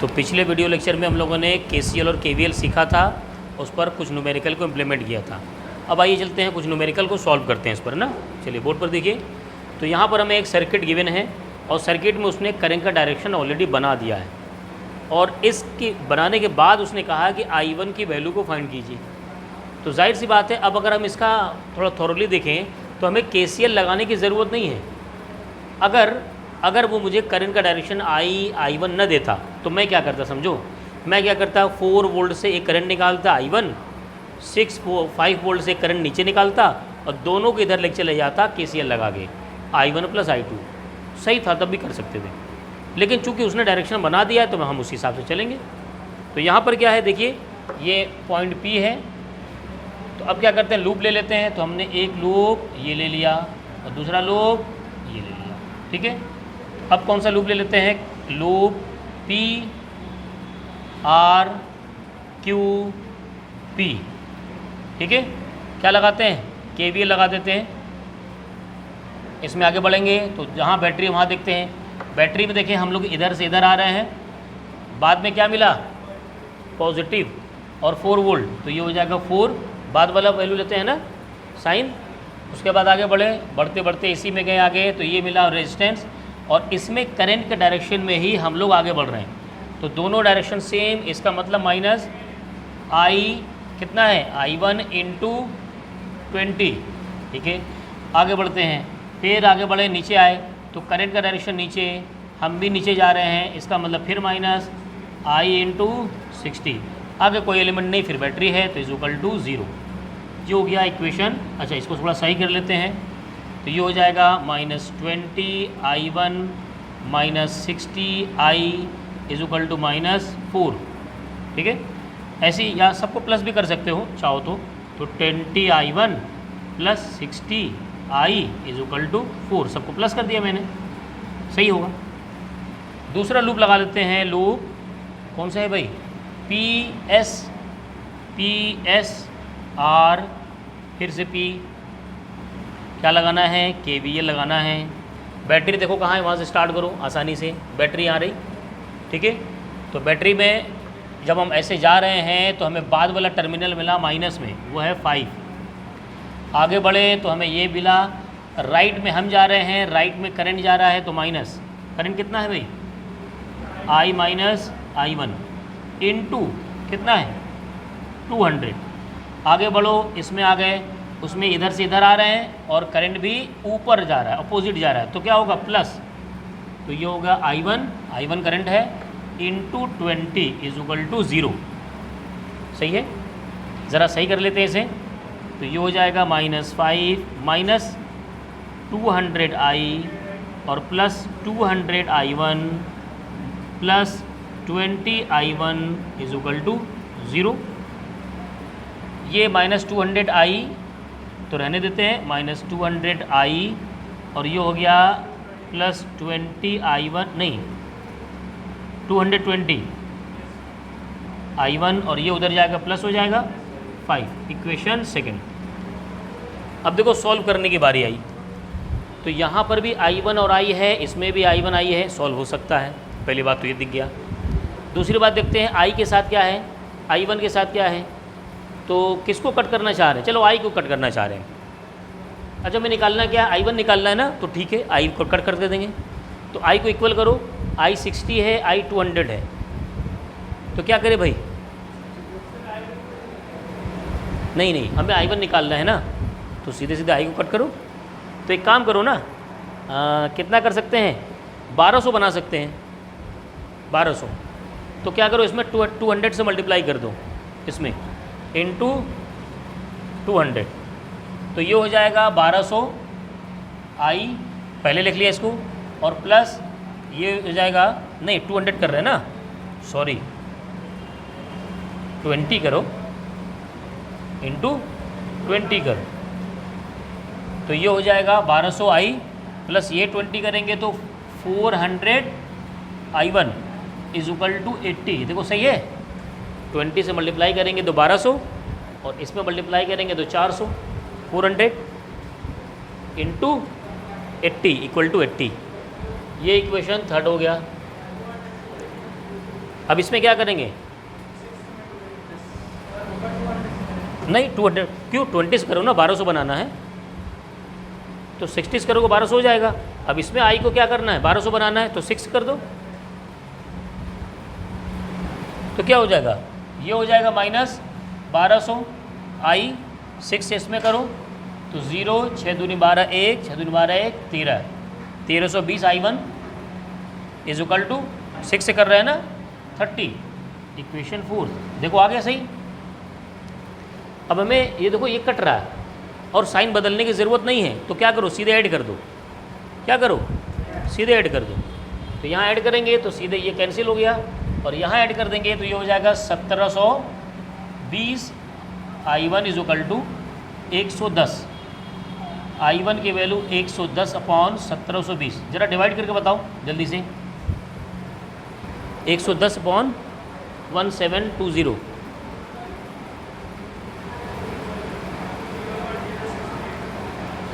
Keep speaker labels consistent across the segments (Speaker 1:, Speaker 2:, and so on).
Speaker 1: तो पिछले video lecture में हम लोगों ने KCL और KVL सीखा था, उस पर कुछ न्यूमेरिकल को इम्प्लीमेंट किया था। अब आइए चलते हैं कुछ न्यूमेरिकल को सॉल्व करते हैं इस पर ना। चलिए बोर्ड पर देखिए। तो यहाँ पर हमें एक सर्किट गिवन है और सर्किट में उसने करंट का डायरेक्शन ऑलरेडी बना दिया है और इसके बनाने के बाद उसने कहा कि I1 की वैल्यू को फाइंड कीजिए। तो जाहिर सी बात है, अब अगर हम इसका थोड़ा थॉरली देखें तो हमें KCL लगाने की ज़रूरत नहीं है। अगर वो मुझे करंट का डायरेक्शन I1 न देता तो मैं क्या करता समझो। मैं क्या करता, 4 वोल्ट से एक करंट निकालता I1, 5 वोल्ट से करंट नीचे निकालता और दोनों को इधर लेके चले जाता KCL लगा के, I1 + I2। सही था, तब भी कर सकते थे, लेकिन चूंकि उसने डायरेक्शन बना दिया है तो हम उसी हिसाब से चलेंगे। तो यहाँ पर क्या है देखिए, ये पॉइंट P है। तो अब क्या करते हैं, लूप ले लेते हैं। तो हमने एक लूप ये ले लिया और दूसरा लूप ये ले लिया, ठीक है। अब कौन सा लूप ले लेते हैं, loop P R Q P, ठीक है। क्या लगाते हैं, KVL लगा देते हैं। इसमें आगे बढ़ेंगे तो जहाँ बैटरी वहाँ देखते हैं। बैटरी में देखें हम लोग इधर से इधर आ रहे हैं, बाद में क्या मिला, पॉजिटिव और 4 वोल्ट, तो ये हो जाएगा 4, बाद वाला वैल्यू लेते हैं ना, साइन। उसके बाद आगे बढ़ते बढ़ते इसी में गए आगे, तो ये मिला रेजिस्टेंस और इसमें करंट के डायरेक्शन में ही हम लोग आगे बढ़ रहे हैं। तो दोनों डायरेक्शन सेम, इसका मतलब माइनस I कितना है, I1 × 20, ठीक है। आगे बढ़ते हैं, फिर आगे बढ़े, नीचे आए तो करंट का डायरेक्शन नीचे, हम भी नीचे जा रहे हैं, इसका मतलब फिर माइनस I × 60। आगे कोई एलिमेंट नहीं, फिर बैटरी है तो = 0। ये हो गया इक्वेशन। अच्छा, इसको थोड़ा सही कर लेते हैं। तो ये हो जाएगा -20 I1 -60 I = -4, ठीक है। ऐसे ही या सबको प्लस भी कर सकते हो चाहो तो 20 I1 + 60 I = 4, सबको प्लस कर दिया मैंने, सही होगा। दूसरा लूप लगा लेते हैं। लूप कौन सा है भाई, PS R, फिर से P, क्या लगाना है, KVL लगाना है। बैटरी देखो कहाँ है, वहाँ से स्टार्ट करो आसानी से, बैटरी आ रही, ठीक है। तो बैटरी में जब हम ऐसे जा रहे हैं तो हमें बाद वाला टर्मिनल मिला माइनस में, वो है 5। आगे बढ़े तो हमें ये मिला, राइट में हम जा रहे हैं, राइट में करंट जा रहा है तो माइनस, करंट कितना है भाई, I - I1 × कितना है 200। आगे बढ़ो, इसमें आ गए, उसमें इधर से इधर आ रहे हैं और करंट भी ऊपर जा रहा है, अपोजिट जा रहा है, तो क्या होगा प्लस। तो ये होगा I1 करंट है × 20 = 0, सही है। ज़रा सही कर लेते हैं इसे। तो ये हो जाएगा -5 -200 I और +200 I1 +20 I1 = 0। ये -200 I तो रहने देते हैं, -200 I और ये हो गया +20 I1, नहीं 220 I1 और ये उधर जाएगा प्लस हो जाएगा 5। Equation second. अब देखो सॉल्व करने की बारी आई। तो यहाँ पर भी I1 और I है, इसमें भी I1 I है, सॉल्व हो सकता है। पहली बात तो ये दिख गया। दूसरी बात देखते हैं I के साथ क्या है, I1 के साथ क्या है। तो किसको कट करना चाह रहे हैं, चलो I को कट करना चाह रहे हैं। अच्छा, मैं निकालना क्या है, I1 निकालना है ना, तो ठीक है I को कट कर दे देंगे। तो I को इक्वल करो, I 60 है, I 200 है, तो क्या करें भाई, नहीं हमें I1 निकालना है ना, तो सीधे सीधे I को कट करो। तो एक काम करो ना, कितना कर सकते हैं, 1200 बना सकते हैं, 1200। तो क्या करो, इसमें 200 से मल्टीप्लाई कर दो, इसमें × 200, तो ये हो जाएगा 1200 I, पहले लिख लिया इसको, और प्लस ये हो जाएगा, नहीं 200 कर रहे हैं ना, सॉरी 20 करो × 20 करो, तो ये हो जाएगा 1200 I प्लस ये 20 करेंगे तो 400 I1 = 80। देखो सही है, 20 से मल्टीप्लाई करेंगे तो 1200 और इसमें मल्टीप्लाई करेंगे तो 400, 400 × 80 = 80। ये इक्वेशन थर्ड हो गया। अब इसमें क्या करेंगे? नहीं 200 क्यों 20 करो ना, 1200 बनाना है तो 60 करोगे 1200 हो जाएगा। अब इसमें आई को क्या करना है? 1200 बनाना है तो 6 कर दो, तो क्या हो जाएगा? ये हो जाएगा -1200 आई 6 इसमें करो तो 0, 6 दूनी 12 1, 6 दूनी 12 1 13, 1320 I1 इज इक्वल टू 6 से कर रहे हैं ना 30। इक्वेशन 4 देखो आ गया सही। अब हमें ये देखो ये कट रहा है और साइन बदलने की ज़रूरत नहीं है, तो क्या करो? सीधे ऐड कर दो। क्या करो? सीधे ऐड कर दो। तो यहाँ ऐड करेंगे तो सीधे ये कैंसिल हो गया, और यहाँ ऐड कर देंगे तो ये हो जाएगा 1720 I1 is equal to 110। I1 की वैल्यू 110 अपॉन 1720, ज़रा डिवाइड करके बताओ जल्दी से। 110 अपॉन 1720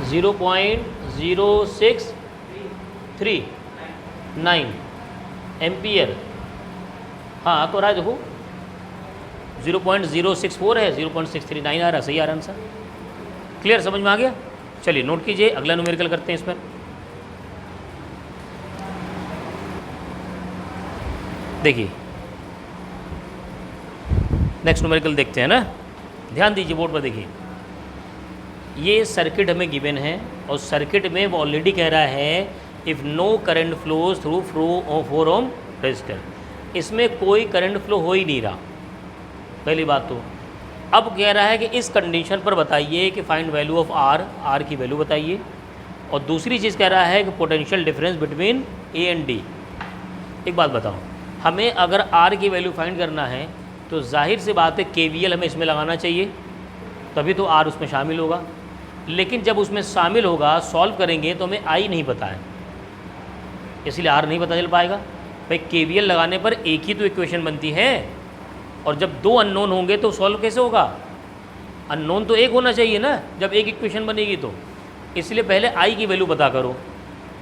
Speaker 1: 0.0639 एम्पियर। हाँ आ तो रहा है देखो 0.064 है, 0.639 आ रहा, सही आ रहा आंसर। क्लियर, समझ में आ गया? चलिए नोट कीजिए, अगला न्यूमेरिकल करते हैं इस पर। देखिए नेक्स्ट न्यूमेरिकल देखते हैं ना, ध्यान दीजिए बोर्ड पर। देखिए ये सर्किट हमें गिवन है और सर्किट में वो ऑलरेडी कह रहा है if no current flows through 4 ohm resistor, इसमें कोई करंट फ्लो हो ही नहीं रहा, पहली बात तो। अब कह रहा है कि इस कंडीशन पर बताइए कि फाइंड वैल्यू ऑफ आर की वैल्यू बताइए, और दूसरी चीज़ कह रहा है कि potential difference between A and D. एक बात बताओ, हमें अगर आर की वैल्यू फाइंड करना है तो जाहिर सी बात है केवीएल हमें इसमें लगाना चाहिए, तभी तो आर उसमें शामिल होगा। लेकिन जब उसमें शामिल होगा सॉल्व करेंगे तो हमें आई नहीं पता है, इसलिए आर नहीं पता चल पाएगा। भाई केवीएल लगाने पर एक ही तो इक्वेशन बनती है, और जब दो अननोन होंगे तो सॉल्व कैसे होगा? अननोन तो एक होना चाहिए ना जब एक इक्वेशन बनेगी तो। इसलिए पहले आई की वैल्यू पता करो।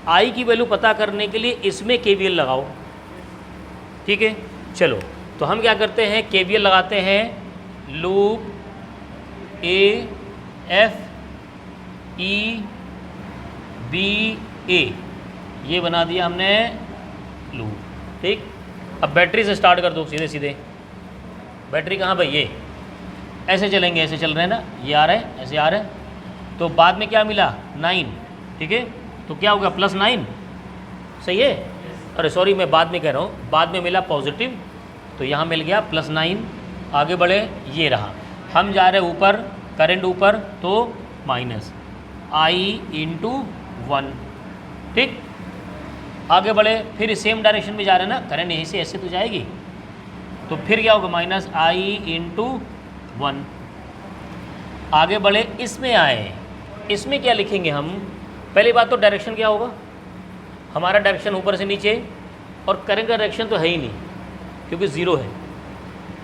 Speaker 1: आई की वैल्यू पता करने के लिए इसमें केवीएल लगाओ, ठीक है। चलो तो हम क्या करते हैं, केवीएल लगाते हैं। Loop A F E B A, ये बना दिया हमने लूप, ठीक। अब बैटरी से स्टार्ट कर दो सीधे सीधे। बैटरी कहाँ भाई? ये ऐसे चलेंगे, ऐसे चल रहे हैं ना, ये आ रहे हैं, ऐसे आ रहे हैं। तो बाद में क्या मिला? 9, ठीक है। तो क्या हो गया? +9, सही है। अरे सॉरी मैं बाद में कह रहा हूँ, बाद में मिला पॉजिटिव, तो यहाँ मिल गया +9। आगे बढ़े, ये रहा। हम जा रहे ऊपर, करंट ऊपर, तो -I/1, ठीक। आगे बढ़े, फिर सेम डायरेक्शन में जा रहे हैं ना, करंट यहीं से ऐसे तो जाएगी, तो फिर क्या होगा? -I/1। आगे बढ़े, इसमें आए, इसमें क्या लिखेंगे हम? पहली बात तो डायरेक्शन क्या होगा? हमारा डायरेक्शन ऊपर से नीचे, और करंट का डायरेक्शन तो है ही नहीं क्योंकि 0 है।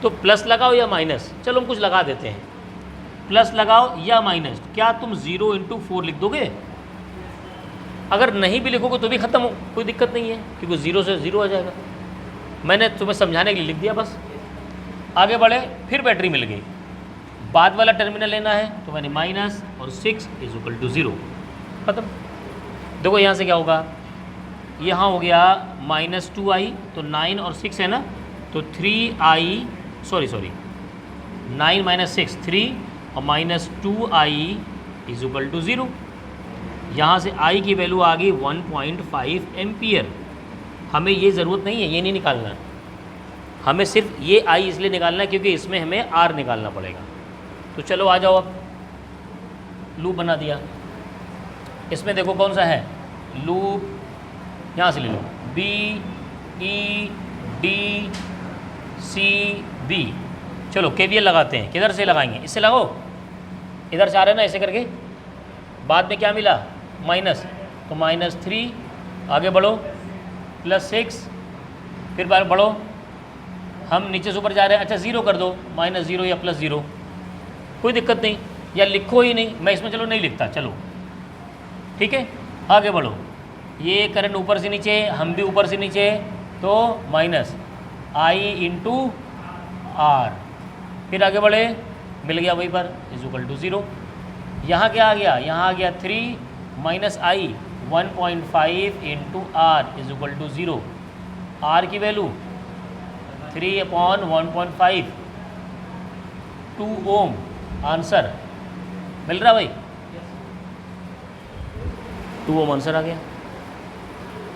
Speaker 1: तो प्लस लगाओ या माइनस? चलो हम कुछ लगा देते हैं, प्लस लगाओ या माइनस। क्या तुम 0 × 4 लिख दोगे? अगर नहीं भी लिखोगे तो भी ख़त्म हो, कोई दिक्कत नहीं है, क्योंकि 0 से 0 आ जाएगा। मैंने तुम्हें समझाने के लिए लिख दिया बस। आगे बढ़े, फिर बैटरी मिल गई, बाद वाला टर्मिनल लेना है, तो मैंने माइनस और 6 इज इक्वल टू 0, ख़त्म। देखो यहाँ से क्या होगा? यहाँ हो गया -2i, तो 9 और 6 है ना, तो 3i, सॉरी 9 - 6 3, और -2i इज इक्वल टू 0। यहाँ से i की वैल्यू आ गई 1.5 एम्पियर। हमें ये ज़रूरत नहीं है, ये नहीं निकालना, हमें सिर्फ ये i इसलिए निकालना है क्योंकि इसमें हमें r निकालना पड़ेगा। तो चलो आ जाओ, अब लूप बना दिया। इसमें देखो कौन सा है लूप, यहाँ से ले लो, B E D C B। चलो केवीएल लगाते हैं। किधर से लगाएंगे? इससे लगाओ, इधर से आ रहे हैं ना, ऐसे करके। बाद में क्या मिला? माइनस, तो -3। आगे बढ़ो, +6, फिर बार बढ़ो, हम नीचे से ऊपर जा रहे हैं। अच्छा 0 कर दो, -0 या +0, कोई दिक्कत नहीं, या लिखो ही नहीं, मैं इसमें चलो नहीं लिखता, चलो ठीक है। आगे बढ़ो, ये करंट ऊपर से नीचे, हम भी ऊपर से नीचे, तो माइनस, I इंटू आर, फिर आगे बढ़े, मिल गया वहीं पर, इज इक्वल टू 0। यहाँ क्या आ गया, यहाँ आ गया 3 minus I 1.5 into R is equal to 0। R की वैल्यू 3/1.5 2 ओम, आंसर मिल रहा भाई, 2 ओम आंसर आ गया।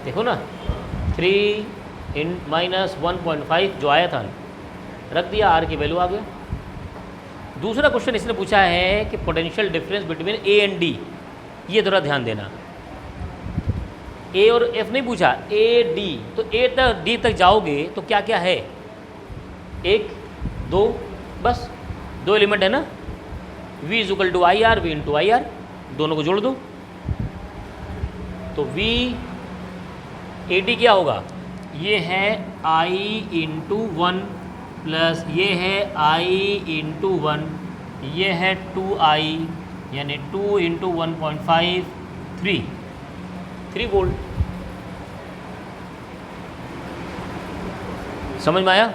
Speaker 1: देखो ना, 3 इन माइनस 1.5 जो आया था रख दिया, आर की वैल्यू आ गया। दूसरा क्वेश्चन इसने पूछा है कि potential difference between A and D, ये थोड़ा ध्यान देना, ए और एफ नहीं पूछा, ए डी। तो ए तक डी तक जाओगे तो क्या क्या है, 1 2, बस 2 एलिमेंट है ना, v is equal to I R, V into I R, दोनों को जोड़ दो तो v ए डी क्या होगा, ये है i इंटू 1 प्लस ये है i इंटू 1, ये है 2i यानी 2 इंटू 1.5 3 वोल्ट। समझ में आया?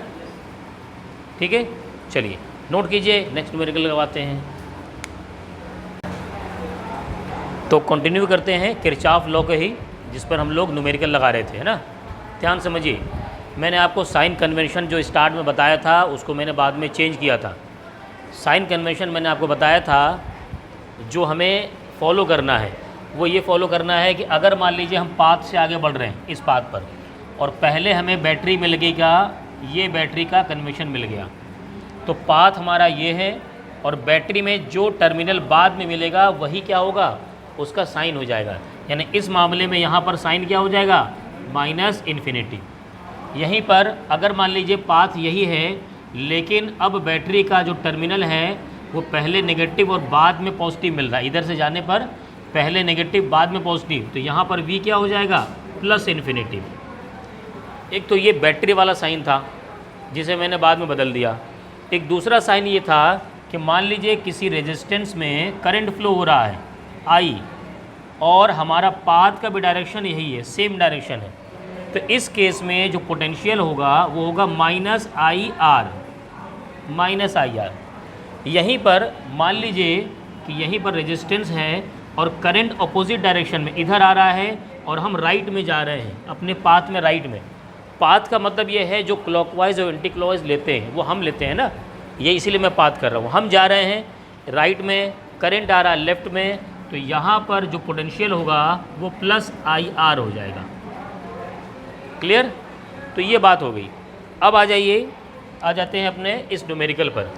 Speaker 1: ठीक है, चलिए नोट कीजिए, नेक्स्ट न्यूमेरिकल लगवाते हैं। तो कंटिन्यू करते हैं किरचॉफ लॉ के ही, जिस पर हम लोग न्यूमेरिकल लगा रहे थे, है ना। ध्यान समझिए, मैंने आपको साइन कन्वेंशन जो स्टार्ट में बताया था उसको मैंने बाद में चेंज किया था। साइन कन्वेंशन मैंने आपको बताया था जो हमें फॉलो करना है वो ये फॉलो करना है कि अगर मान लीजिए हम पाथ से आगे बढ़ रहे हैं इस पाथ पर, और पहले हमें बैटरी मिल गई, क्या ये बैटरी का कन्वेंशन मिल गया, तो पाथ हमारा ये है और बैटरी में जो टर्मिनल बाद में मिलेगा वही क्या होगा, उसका साइन हो जाएगा। यानी इस मामले में यहाँ पर साइन क्या हो जाएगा, माइनस इन्फिनिटी। यहीं पर अगर मान लीजिए पाथ यही है लेकिन अब बैटरी का जो टर्मिनल है वो पहले नेगेटिव और बाद में पॉजिटिव मिल रहा है, इधर से जाने पर पहले नेगेटिव बाद में पॉजिटिव, तो यहाँ पर v क्या हो जाएगा, प्लस इन्फिनिटी। एक तो ये बैटरी वाला साइन था जिसे मैंने बाद में बदल दिया। एक दूसरा साइन ये था कि मान लीजिए किसी रेजिस्टेंस में करंट फ्लो हो रहा है I, और हमारा पाथ का भी डायरेक्शन यही है, सेम डायरेक्शन है, तो इस केस में जो पोटेंशियल होगा वो होगा माइनस आई आर। यहीं पर मान लीजिए कि यहीं पर रेजिस्टेंस है और करंट अपोजिट डायरेक्शन में इधर आ रहा है और हम राइट में जा रहे हैं, अपने पाथ में राइट में। पाथ का मतलब ये है जो क्लॉकवाइज और एंटी क्लॉकवाइज लेते हैं वो हम लेते हैं ना, ये इसीलिए मैं पाथ कर रहा हूँ। हम जा रहे हैं राइट में, करंट आ रहा है लेफ्ट में, तो यहाँ पर जो पोटेंशियल होगा वो प्लस आई आर हो जाएगा। क्लियर? तो ये बात हो गई। अब आ जाते हैं अपने इस न्यूमेरिकल पर।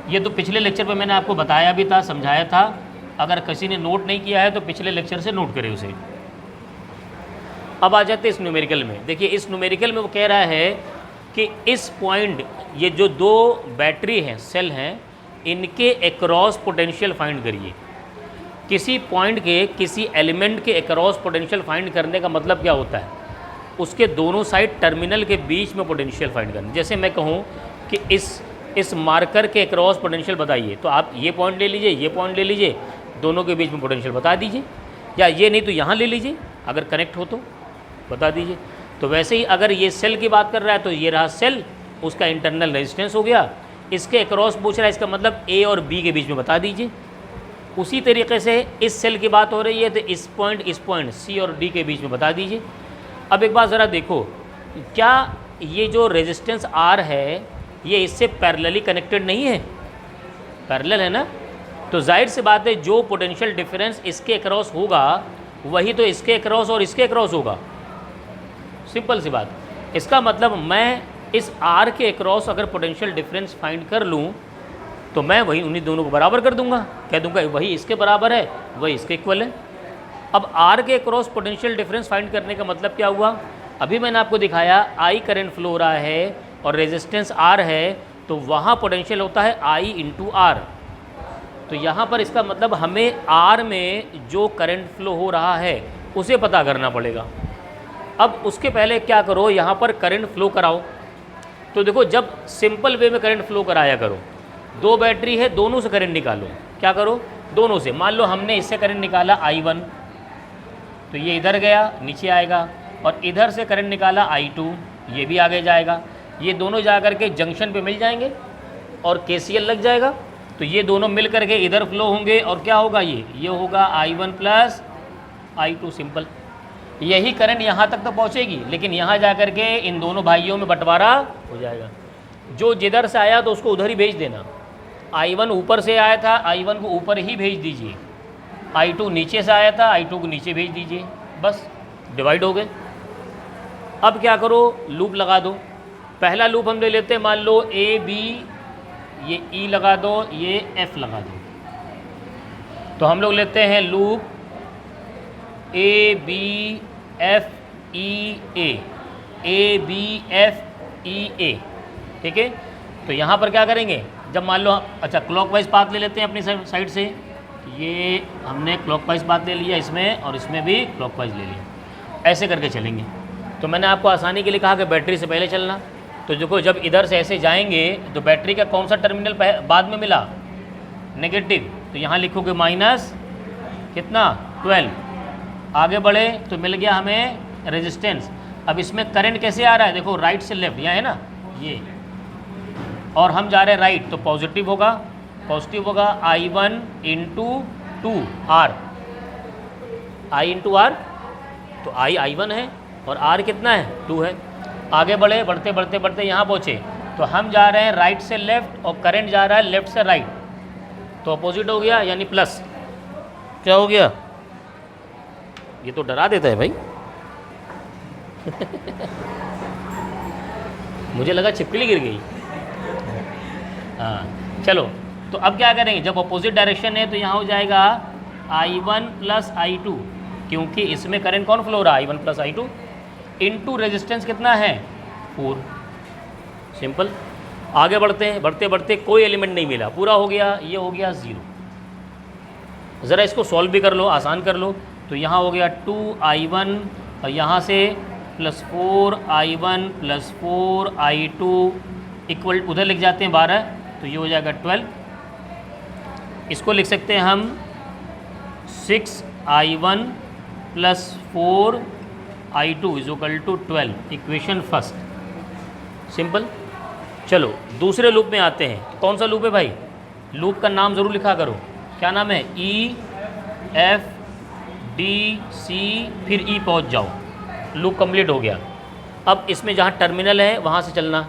Speaker 1: ये तो पिछले लेक्चर पर मैंने आपको बताया भी था, समझाया था, अगर किसी ने नोट नहीं किया है तो पिछले लेक्चर से नोट करें उसे। अब आ जाते हैं इस न्यूमेरिकल में। देखिए इस न्यूमेरिकल में वो कह रहा है कि इस पॉइंट, ये जो 2 बैटरी हैं, सेल हैं, इनके एक्रॉस पोटेंशियल फाइंड करिए। किसी पॉइंट के, किसी एलिमेंट के एक्रॉस पोटेंशियल फाइंड करने का मतलब क्या होता है, उसके दोनों साइड टर्मिनल के बीच में पोटेंशियल फाइंड करना। जैसे मैं कहूँ कि इस मार्कर के एक्रॉस पोटेंशियल बताइए, तो आप ये पॉइंट ले लीजिए, ये पॉइंट ले लीजिए, दोनों के बीच में पोटेंशियल बता दीजिए, या ये नहीं तो यहाँ ले लीजिए, अगर कनेक्ट हो तो बता दीजिए। तो वैसे ही अगर ये सेल की बात कर रहा है तो ये रहा सेल, उसका इंटरनल रेजिस्टेंस हो गया, इसके एक्रॉस पूछ रहा है, इसका मतलब ए और बी के बीच में बता दीजिए। उसी तरीके से इस सेल की बात हो रही है तो इस पॉइंट सी और डी के बीच में बता दीजिए। अब एक बात ज़रा देखो, क्या ये जो रेजिस्टेंस आर है ये इससे पैरेलली कनेक्टेड नहीं है? पैरेलल है ना, तो जाहिर सी बात है जो पोटेंशियल डिफरेंस इसके अक्रॉस होगा वही तो इसके अक्रॉस और इसके अक्रॉस होगा। सिंपल सी बात। इसका मतलब मैं इस आर के अक्रॉस अगर पोटेंशियल डिफरेंस फाइंड कर लूँ तो मैं वही उन्हीं दोनों को बराबर कर दूंगा, कह दूंगा वही इसके बराबर है, वही इसके इक्वल है। अब आर के अक्रॉस पोटेंशियल डिफरेंस फाइंड करने का मतलब क्या हुआ, अभी मैंने आपको दिखाया आई करंट फ्लो हो रहा है और रेजिस्टेंस आर है, तो वहाँ पोटेंशियल होता है आई इंटू आर। तो यहाँ पर इसका मतलब हमें आर में जो करंट फ्लो हो रहा है उसे पता करना पड़ेगा। अब उसके पहले क्या करो, यहाँ पर करंट फ्लो कराओ। तो देखो जब सिंपल वे में करंट फ्लो कराया करो, 2 बैटरी है, दोनों से करंट निकालो। क्या करो, दोनों से। मान लो हमने इससे करंट निकाला I1, तो ये इधर गया नीचे आएगा, और इधर से करंट निकाला I2, ये भी आगे जाएगा। ये दोनों जा कर के जंक्शन पे मिल जाएंगे और KCL लग जाएगा। तो ये दोनों मिल करके इधर फ्लो होंगे और क्या होगा, ये होगा I1 प्लस I2 सिंपल। यही करंट यहाँ तक तो पहुँचेगी, लेकिन यहाँ जा कर के इन दोनों भाइयों में बंटवारा हो जाएगा। जो जिधर से आया तो उसको उधर ही भेज देना। I1 ऊपर से आया था, I1 को ऊपर ही भेज दीजिए। I2 नीचे से आया था, I2 को नीचे भेज दीजिए, बस डिवाइड हो गए। अब क्या करो, लूप लगा दो। पहला लूप हम ले लेते हैं, मान लो AB, ये E लगा दो, ये F लगा दो। तो हम लोग लेते हैं लूप ABFEA, ABFEA, ठीक है। तो यहाँ पर क्या करेंगे, जब मान लो, अच्छा क्लॉकवाइज पाथ ले लेते हैं अपनी साइड से। ये हमने क्लॉकवाइज पाथ ले लिया इसमें, और इसमें भी क्लॉकवाइज ले लिया, ऐसे करके चलेंगे। तो मैंने आपको आसानी के लिए कहा कि बैटरी से पहले चलना। तो देखो, जब इधर से ऐसे जाएंगे तो बैटरी का कौन सा टर्मिनल बाद में मिला, नेगेटिव। तो यहाँ लिखोगे माइनस कितना 12। आगे बढ़े तो मिल गया हमें रेजिस्टेंस। अब इसमें करंट कैसे आ रहा है, देखो राइट से लेफ्ट, यहाँ है ना ये, और हम जा रहे हैं राइट, तो पॉजिटिव होगा I1 into 2R, I into R। तो I1 है और R कितना है, 2 है। आगे बढ़े, बढ़ते यहाँ पहुँचे, तो हम जा रहे हैं राइट से लेफ़्ट और करंट जा रहा है लेफ़्ट से राइट, तो अपोजिट हो गया, यानी प्लस। क्या हो गया, ये तो डरा देता है भाई मुझे लगा छिपकली गिर गई। हाँ चलो, तो अब क्या करेंगे, जब अपोजिट डायरेक्शन है तो यहाँ हो जाएगा I1 प्लस I2, क्योंकि इसमें करंट कौन फ्लो हो रहा है, I1 plus I2, into resistance कितना है 4, सिंपल। आगे बढ़ते हैं, बढ़ते कोई एलिमेंट नहीं मिला, पूरा हो गया, ये हो गया 0। ज़रा इसको सॉल्व भी कर लो, आसान कर लो। तो यहाँ हो गया 2I1 और यहाँ से plus 4I1 plus 4I2 equal, उधर लिख जाते हैं 12, तो ये हो जाएगा 12। इसको लिख सकते हैं हम 6I1 plus 4I2 is equal to 12, equation first, simple. चलो दूसरे लूप में आते हैं। कौन सा लूप है भाई, लूप का नाम ज़रूर लिखा करो, क्या नाम है, EFDC, फिर E पहुंच जाओ, लूप कंप्लीट हो गया। अब इसमें जहाँ टर्मिनल है वहाँ से चलना।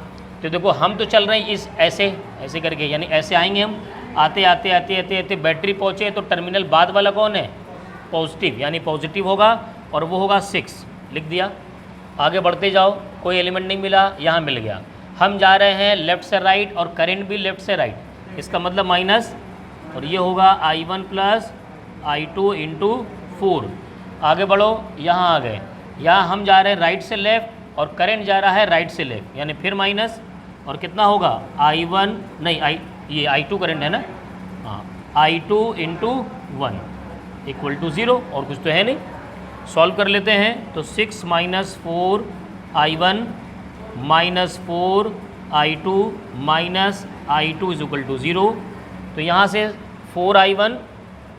Speaker 1: तो देखो, हम तो चल रहे हैं इस ऐसे करके, यानी ऐसे आएंगे हम, आते बैटरी पहुँचे तो टर्मिनल बाद वाला कौन है, पॉजिटिव, यानी पॉजिटिव होगा, और वो होगा 6, लिख दिया। आगे बढ़ते जाओ, कोई एलिमेंट नहीं मिला, यहाँ मिल गया। हम जा रहे हैं लेफ़्ट से राइट और करंट भी लेफ़्ट से राइट, इसका मतलब माइनस, और ये होगा I1 प्लस I2 इंटू 4। आगे बढ़ो, यहाँ आ गए, यहाँ हम जा रहे हैं राइट से लेफ़्ट और करंट जा रहा है राइट से लेफ़्ट, यानी फिर माइनस, और कितना होगा I1 नहीं ये I2 करंट है ना, हाँ, I2 इंटू 1 इक्वल टू 0, और कुछ तो है नहीं। सॉल्व कर लेते हैं, तो 6 minus 4I1 minus 4I2 minus I2 is equal to 0। तो यहाँ से 4I1,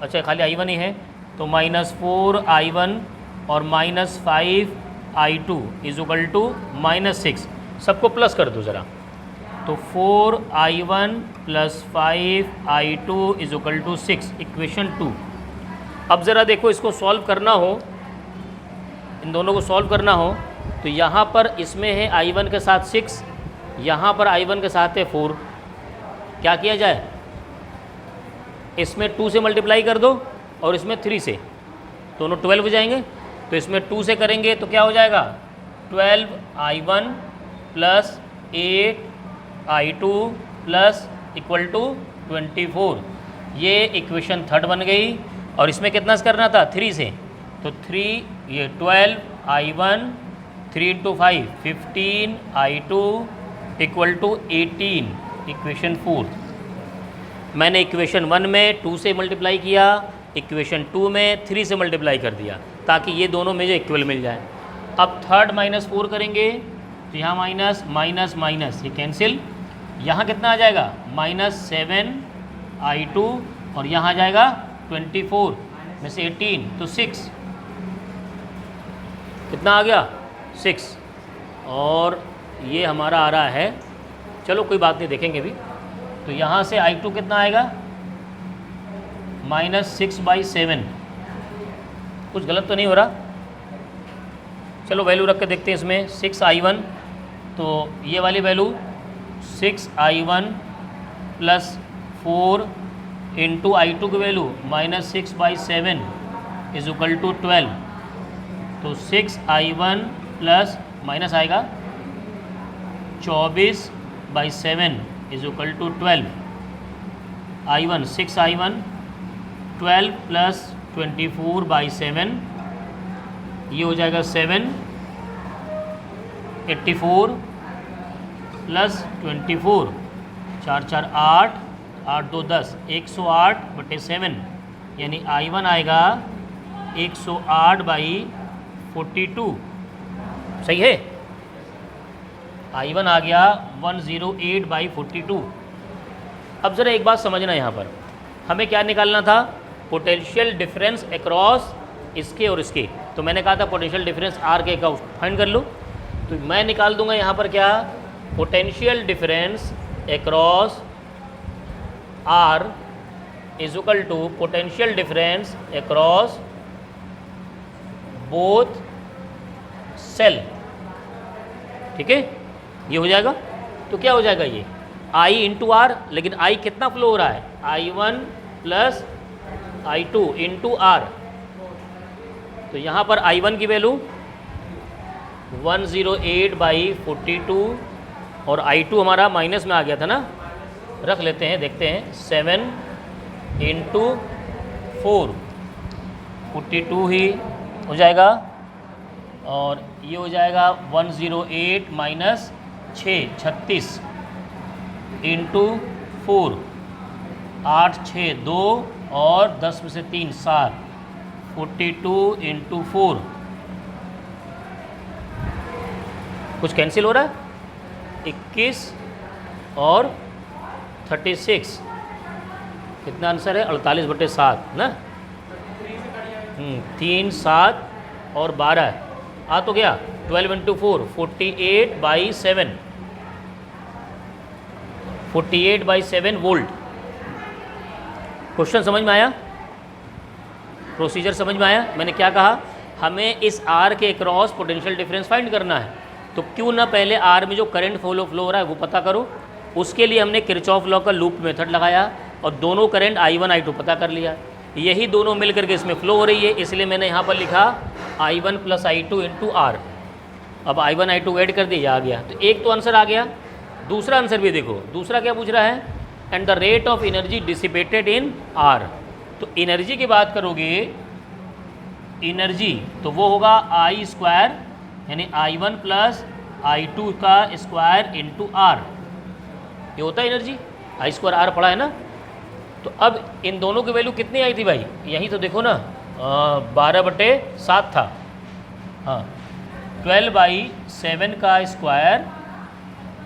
Speaker 1: अच्छा खाली I1 ही है, तो माइनस 4I1 और minus 5I2 is equal to minus 6। सबको प्लस कर दो ज़रा, तो 4I1 plus 5I2 is equal to 6, equation 2। अब ज़रा देखो, इसको सॉल्व करना हो, इन दोनों को सॉल्व करना हो, तो यहाँ पर इसमें है I1 के साथ 6, यहाँ पर I1 के साथ है 4। क्या किया जाए, इसमें 2 से मल्टीप्लाई कर दो और इसमें 3 से, दोनों 12 हो जाएंगे। तो इसमें 2 से करेंगे तो क्या हो जाएगा, 12I1 plus 8I2 plus equal to 24। ये इक्वेशन थर्ड बन गई। और इसमें कितना से करना था, 3 से, तो 3 ये 12I1, 3 into 5 15I2 equal to 18, equation 4। मैंने इक्वेशन 1 में 2 से मल्टीप्लाई किया, इक्वेशन 2 में 3 से मल्टीप्लाई कर दिया, ताकि ये दोनों में जो इक्वल मिल जाए। अब थर्ड माइनस 4 करेंगे, तो यहाँ माइनस माइनस माइनस ये कैंसिल, यहाँ कितना आ जाएगा, माइनस 7I2, और यहाँ आ जाएगा 24 में से 18, तो 6 कितना आ गया, 6, और ये हमारा आ रहा है, चलो कोई बात नहीं, देखेंगे भी। तो यहाँ से I2 कितना आएगा, -6/7। कुछ गलत तो नहीं हो रहा? चलो वैल्यू रख के देखते हैं इसमें। 6I1, तो ये वाली वैल्यू 6I1 + 4 × I2 की वैल्यू -6/7 = 12। तो 6I1 प्लस माइनस आएगा 24/7 = 12। I1 6I1 12 + 24/7, ये हो जाएगा 7। 84 + 24, 4 4 8, 8 2 10, 108/7, यानी I1 आएगा 108/42। सही है, I1 आ गया 108/42। अब ज़रा एक बात समझना, यहाँ पर हमें क्या निकालना था, पोटेंशियल डिफरेंस अक्रॉस इसके और इसके। तो मैंने कहा था पोटेंशियल डिफरेंस आर के का फाइंड कर लो। तो मैं निकाल दूंगा यहाँ पर क्या, potential difference across R = potential difference across both cell. ठीक है, ये हो जाएगा। तो क्या हो जाएगा, ये I × R, लेकिन I कितना फ्लो हो रहा है, I1 + I2 × R। तो यहाँ पर I1 की वैल्यू 108/42 और I2 हमारा माइनस में आ गया था ना, रख लेते हैं, देखते हैं। 7 × 4 42 ही हो जाएगा, और ये हो जाएगा 108 - 6 36 × 4, 8 6 2 और 10 में से 3 7, 42 × 4। कुछ कैंसिल हो रहा है, 21 और 36, कितना आंसर है, 48/7 ना। 3 7 और 12 आ तो गया। 12 × 4 48/7, 48/7 वोल्ट। क्वेश्चन समझ में आया, प्रोसीजर समझ में आया। मैंने क्या कहा, हमें इस आर के अक्रॉस पोटेंशियल डिफरेंस फाइंड करना है, तो क्यों ना पहले आर में जो करंट फ्लो हो रहा है वो पता करो। उसके लिए हमने किरचॉफ लॉ का लूप मेथड लगाया और दोनों करंट I1 I2 पता कर लिया। यही दोनों मिल करके इसमें फ्लो हो रही है, इसलिए मैंने यहाँ पर लिखा I1 + I2 × R। अब I1 I2 ऐड कर दिया, आ गया। तो एक तो आंसर आ गया, दूसरा आंसर भी देखो। दूसरा क्या पूछ रहा है, and the rate of energy dissipated in R। तो एनर्जी की बात करोगे, एनर्जी तो वो होगा I², यानी I1 + I2 का स्क्वायर × R। ये होता है एनर्जी, I² R पढ़ा है ना। तो अब इन दोनों की वैल्यू कितनी आई थी भाई, यहीं तो देखो ना, 12/7 था। हाँ, 12/7 का स्क्वायर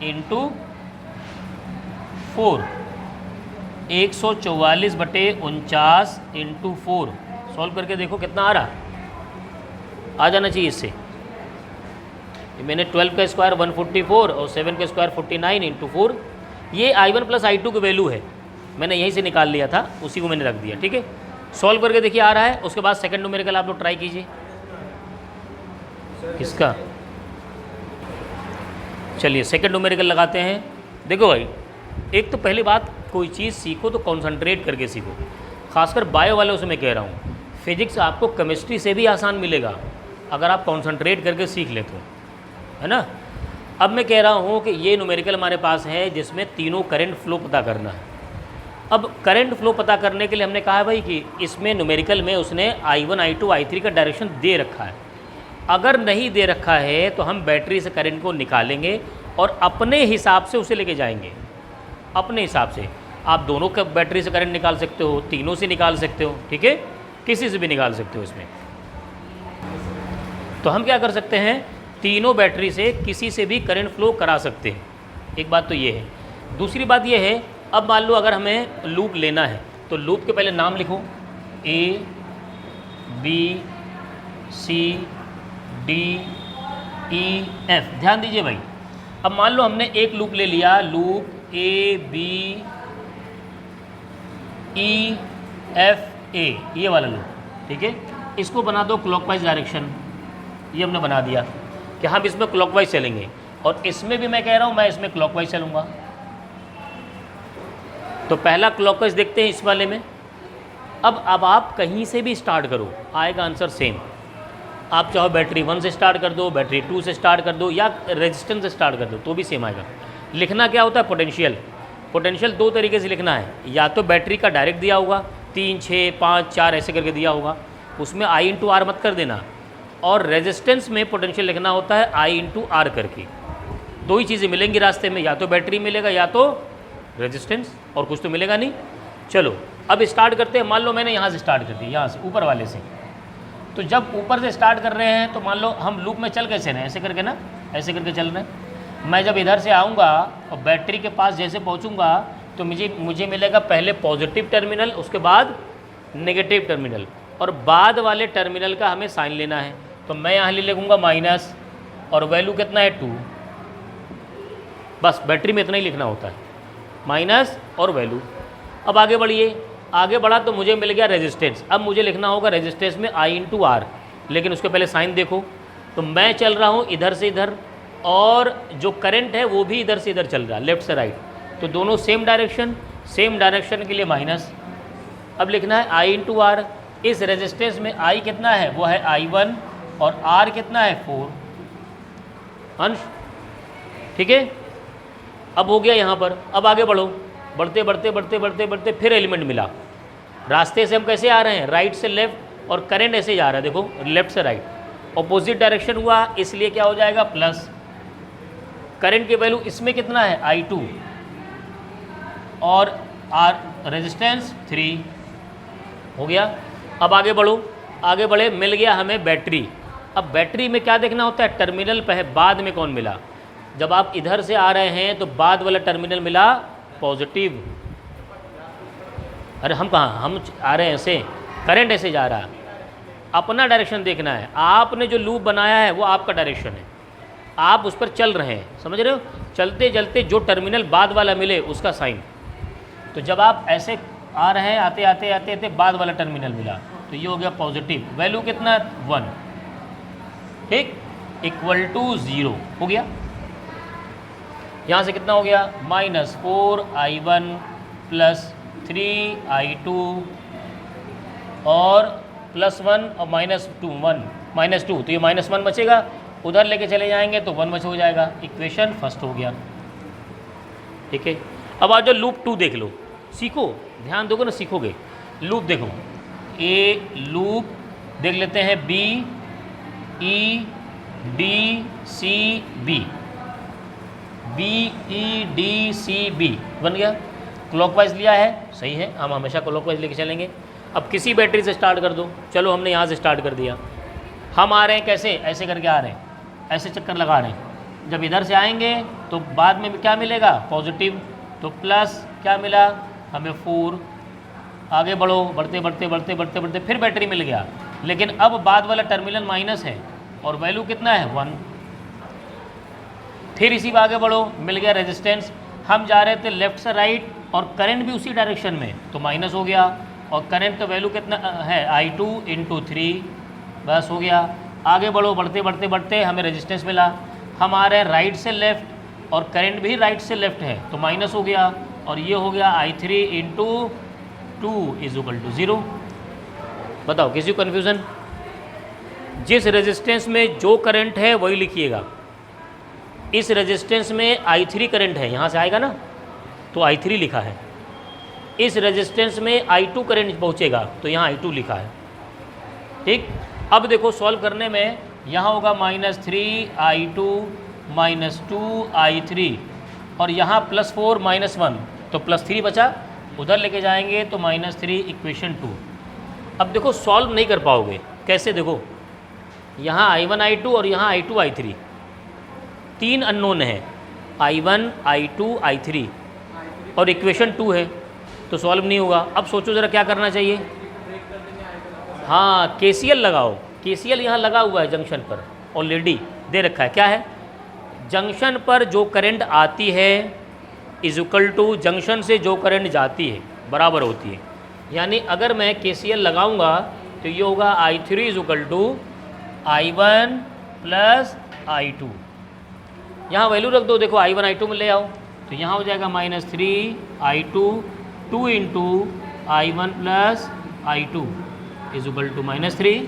Speaker 1: × 4, 144/49 × 4। सॉल्व करके देखो कितना आ रहा, आ जाना चाहिए इससे। मैंने 12 का स्क्वायर 144 और 7 का स्क्वायर 49 × 4। ये I1 + I2 की वैल्यू है, मैंने यहीं से निकाल लिया था, उसी को मैंने रख दिया। ठीक है, सॉल्व करके देखिए आ रहा है। उसके बाद सेकंड न्यूमेरिकल आप लोग ट्राई कीजिए। किसका, चलिए सेकंड न्यूमेरिकल लगाते हैं। देखो भाई, एक तो पहली बात, कोई चीज़ सीखो तो कॉन्सनट्रेट करके सीखो। खासकर बायो वालों से मैं कह रहा हूँ, फिजिक्स आपको केमिस्ट्री से भी आसान मिलेगा अगर आप कॉन्सनट्रेट करके सीख लेते हो, है ना। अब मैं कह रहा हूँ कि ये न्यूमेरिकल हमारे पास है जिसमें तीनों करंट फ्लो पता करना है। अब करंट फ्लो पता करने के लिए हमने कहा है भाई कि इसमें न्यूमेरिकल में उसने I1 I2 I3 का डायरेक्शन दे रखा है। अगर नहीं दे रखा है तो हम बैटरी से करंट को निकालेंगे और अपने हिसाब से उसे लेके जाएंगे। अपने हिसाब से आप दोनों का बैटरी से करंट निकाल सकते हो, तीनों से निकाल सकते हो, ठीक है, किसी से भी निकाल सकते हो इसमें। तो हम क्या कर सकते हैं, तीनों बैटरी से किसी से भी करंट फ्लो करा सकते हैं। एक बात तो ये है। दूसरी बात ये है, अब मान लो अगर हमें लूप लेना है तो लूप के पहले नाम लिखो, A B C D E F। ध्यान दीजिए भाई, अब मान लो हमने एक लूप ले लिया, loop A B E F A, ये वाला लूप, ठीक है। इसको बना दो क्लॉकवाइज डायरेक्शन, ये हमने बना दिया कि हम इसमें क्लॉकवाइज चलेंगे, और इसमें भी मैं कह रहा हूँ मैं इसमें क्लॉकवाइज चलूँगा। तो पहला क्लॉकवाइज देखते हैं इस वाले में। अब आप कहीं से भी स्टार्ट करो, आएगा आंसर सेम। आप चाहो बैटरी 1 से स्टार्ट कर दो, बैटरी 2 से स्टार्ट कर दो, या रेजिस्टेंस से स्टार्ट कर दो, तो भी सेम आएगा। लिखना क्या होता है, पोटेंशियल। पोटेंशियल दो तरीके से लिखना है, या तो बैटरी का डायरेक्ट दिया होगा 3, 6, 5, 4 ऐसे करके दिया होगा, उसमें I इंटू आर मत कर देना, और रेजिस्टेंस में पोटेंशियल लिखना होता है I इंटू आर करके। दो ही चीज़ें मिलेंगी रास्ते में, या तो बैटरी मिलेगा या तो रेजिस्टेंस, और कुछ तो मिलेगा नहीं। चलो अब स्टार्ट करते हैं। मान लो मैंने यहाँ से स्टार्ट कर दी, यहाँ से ऊपर वाले से। तो जब ऊपर से स्टार्ट कर रहे हैं तो मान लो हम लूप में चल कैसे रहे हैं, ऐसे करके ना, ऐसे करके चल रहे हैं। मैं जब इधर से आऊँगा और बैटरी के पास जैसे पहुँचूँगा तो मुझे मिलेगा पहले पॉजिटिव टर्मिनल, उसके बाद नेगेटिव टर्मिनल, और बाद वाले टर्मिनल का हमें साइन लेना है। तो मैं यहाँ ले लिखूँगा माइनस, और वैल्यू कितना है 2। बस बैटरी में इतना ही लिखना होता है, माइनस और वैल्यू। अब आगे बढ़िए, आगे बढ़ा तो मुझे मिल गया रेजिस्टेंस। अब मुझे लिखना होगा रेजिस्टेंस में I इंटू आर, लेकिन उसके पहले साइन देखो। तो मैं चल रहा हूँ इधर से इधर, और जो करंट है वो भी इधर से इधर चल रहा है, लेफ्ट से राइट, तो दोनों सेम डायरेक्शन के लिए माइनस। अब लिखना है I इंटू आर। इस रेजिस्टेंस में I कितना है, वो है I1, और R कितना है 4 अंश, ठीक है। अब हो गया यहाँ पर। अब आगे बढ़ो, बढ़ते बढ़ते बढ़ते बढ़ते बढ़ते फिर एलिमेंट मिला। रास्ते से हम कैसे आ रहे हैं, राइट से लेफ्ट, और करंट ऐसे जा रहा है, देखो लेफ्ट से राइट, ऑपोजिट डायरेक्शन हुआ, इसलिए क्या हो जाएगा प्लस। करंट की वैल्यू इसमें कितना है I2, और आर रेजिस्टेंस 3 हो गया। अब आगे बढ़ो, आगे बढ़े, मिल गया हमें बैटरी। अब बैटरी में क्या देखना होता है, टर्मिनल बाद में कौन मिला। जब आप इधर से आ रहे हैं तो बाद वाला टर्मिनल मिला पॉजिटिव। अरे हम कहाँ, हम आ रहे हैं ऐसे, करंट ऐसे जा रहा है, अपना डायरेक्शन देखना है। आपने जो लूप बनाया है वो आपका डायरेक्शन है, आप उस पर चल रहे हैं, समझ रहे हो। चलते चलते जो टर्मिनल बाद वाला मिले उसका साइन। तो जब आप ऐसे आ रहे हैं, आते आते आते आते बाद वाला टर्मिनल मिला, तो ये हो गया पॉजिटिव। वैल्यू कितना 1, ठीक, इक्वल टू 0 हो गया। यहाँ से कितना हो गया, -4I1 + 3I2 और +1 और -2, तो ये -1 बचेगा, उधर लेके चले जाएंगे तो 1 बच हो जाएगा। इक्वेशन फर्स्ट हो गया, ठीक है। अब आज जो लूप 2 देख लो, सीखो, ध्यान दोगे ना सीखोगे। लूप देखो, ए लूप देख लेते हैं, B E D C B, BEDCB बन गया। क्लॉकवाइज लिया है, सही है, हम हमेशा क्लॉकवाइज लेके चलेंगे। अब किसी बैटरी से स्टार्ट कर दो, चलो हमने यहाँ से स्टार्ट कर दिया। हम आ रहे हैं कैसे, ऐसे करके आ रहे हैं, ऐसे चक्कर लगा रहे हैं। जब इधर से आएंगे तो बाद में क्या मिलेगा, पॉजिटिव, तो प्लस क्या मिला हमें 4। आगे बढ़ो, बढ़ते बढ़ते बढ़ते बढ़ते बढ़ते फिर बैटरी मिल गया, लेकिन अब बाद वाला टर्मिनल माइनस है, और वैल्यू कितना है 1। फिर इसी में आगे बढ़ो, मिल गया रेजिस्टेंस। हम जा रहे थे लेफ्ट से राइट, और करंट भी उसी डायरेक्शन में, तो माइनस हो गया। और करंट का वैल्यू कितना है, I2 × 3, बस हो गया। आगे बढ़ो, बढ़ते बढ़ते बढ़ते हमें रेजिस्टेंस मिला। हम आ रहे हैं राइट से लेफ्ट, और करंट भी राइट से लेफ्ट है, तो माइनस हो गया, और ये हो गया I3 × 2 = 0। बताओ किसी को कन्फ्यूज़न। जिस रेजिस्टेंस में जो करंट है वही लिखिएगा। इस रेजिस्टेंस में I3 करंट है, यहाँ से आएगा ना, तो I3 लिखा है। इस रेजिस्टेंस में I2 करंट पहुँचेगा, तो यहाँ I2 लिखा है, ठीक। अब देखो सॉल्व करने में, यहाँ होगा -3I2 -2I3, और यहाँ +4 -1, तो +3 बचा, उधर लेके जाएंगे तो -3 इक्वेशन 2। अब देखो सॉल्व नहीं कर पाओगे, कैसे, देखो यहाँ I1 I2 और यहाँ I2 I3, 3 अननोन है, I1 I2 I3, और इक्वेशन 2 है, तो सॉल्व नहीं होगा। अब सोचो ज़रा क्या करना चाहिए। हाँ, KCL लगाओ। KCL यहाँ लगा हुआ है जंक्शन पर, ऑलरेडी दे रखा है। क्या है, जंक्शन पर जो करंट आती है इज इक्वल टू जंक्शन से जो करंट जाती है बराबर होती है। यानी अगर मैं KCL लगाऊंगा तो ये होगा I3 is equal to I1 plus I2। यहाँ वैल्यू रख दो, देखो I1 I2 में ले आओ तो यहाँ हो जाएगा -3I2 2 into I1 plus I2 is equal to -3।